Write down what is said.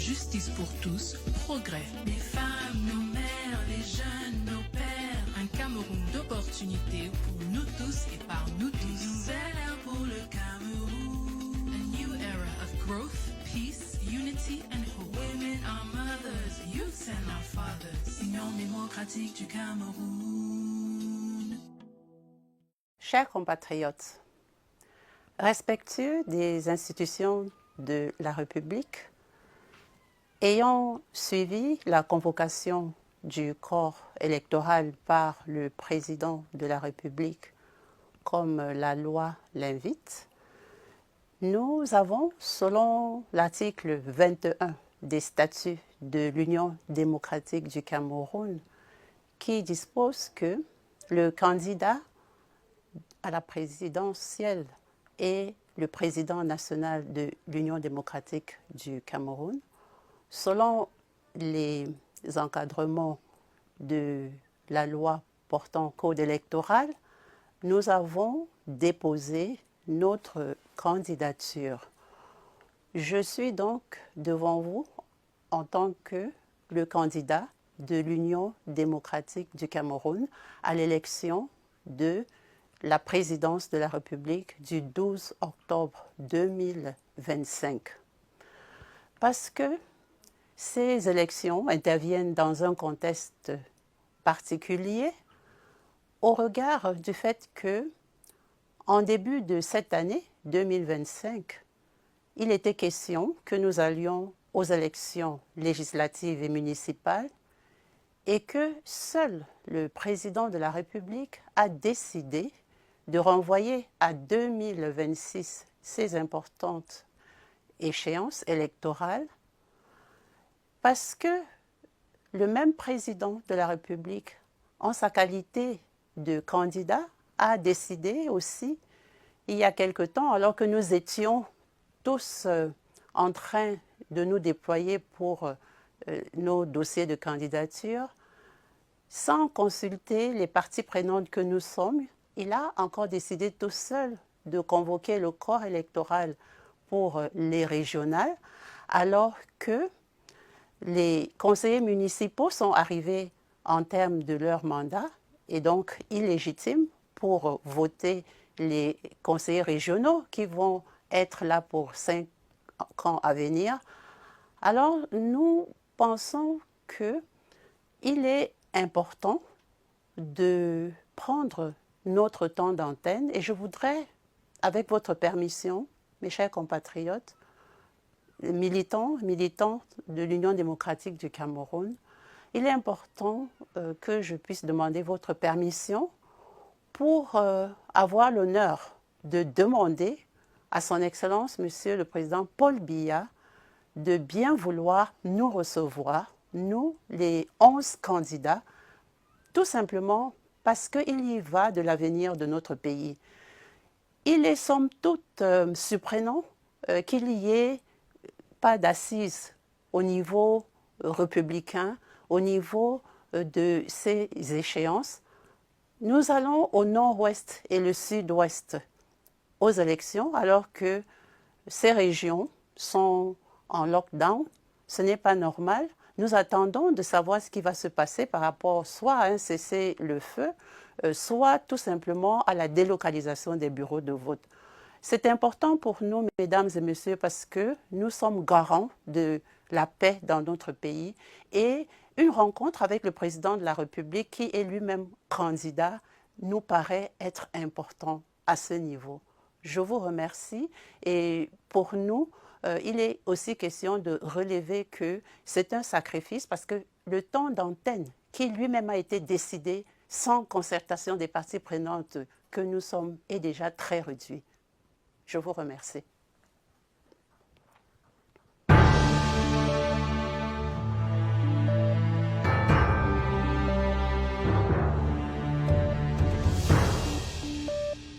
justice pour tous, progrès. Les femmes, nos mères, les jeunes, nos pères. Un Cameroun d'opportunités pour nous tous et par nous tous. Une nouvelle ère pour le Cameroun. A new era of growth, peace, unity and hope. Women are mothers, youths and our fathers. Union démocratique du Cameroun. Chers compatriotes, respectueux des institutions de la République, ayant suivi la convocation du corps électoral par le président de la République, comme la loi l'invite, nous avons, selon l'article 21 des statuts de l'Union démocratique du Cameroun, qui dispose que le candidat à la présidentielle et le président national de l'Union démocratique du Cameroun, selon les encadrements de la loi portant code électoral, nous avons déposé notre candidature. Je suis donc devant vous en tant que le candidat de l'Union démocratique du Cameroun à l'élection de la présidence de la République du 12 octobre 2025. Parce que ces élections interviennent dans un contexte particulier au regard du fait que, en début de cette année 2025, il était question que nous allions aux élections législatives et municipales et que seul le président de la République a décidé de renvoyer à 2026 ces importantes échéances électorales parce que le même président de la République, en sa qualité de candidat, a décidé aussi, il y a quelque temps, alors que nous étions tous en train de nous déployer pour nos dossiers de candidature, sans consulter les parties prenantes que nous sommes, il a encore décidé tout seul de convoquer le corps électoral pour les régionales, alors que les conseillers municipaux sont arrivés en termes de leur mandat et donc illégitimes pour voter les conseillers régionaux qui vont être là pour 5 ans à venir. Alors, nous pensons qu'il est important de prendre notre temps d'antenne et je voudrais, avec votre permission, mes chers compatriotes, militants de l'Union démocratique du Cameroun, il est important que je puisse demander votre permission pour avoir l'honneur de demander à son Excellence, Monsieur le Président Paul Biya, de bien vouloir nous recevoir, nous, les 11 candidats, tout simplement parce qu'il y va de l'avenir de notre pays. Il est somme toute surprenant qu'il n'y ait pas d'assises au niveau républicain, au niveau de ces échéances. Nous allons au nord-ouest et le sud-ouest aux élections alors que ces régions sont en lockdown. Ce n'est pas normal. Nous attendons de savoir ce qui va se passer par rapport soit à un cessez-le-feu, soit tout simplement à la délocalisation des bureaux de vote. C'est important pour nous, mesdames et messieurs, parce que nous sommes garants de la paix dans notre pays et une rencontre avec le président de la République, qui est lui-même candidat, nous paraît être important à ce niveau. Je vous remercie et pour nous, il est aussi question de relever que c'est un sacrifice parce que le temps d'antenne qui lui-même a été décidé sans concertation des parties prenantes que nous sommes est déjà très réduit. Je vous remercie.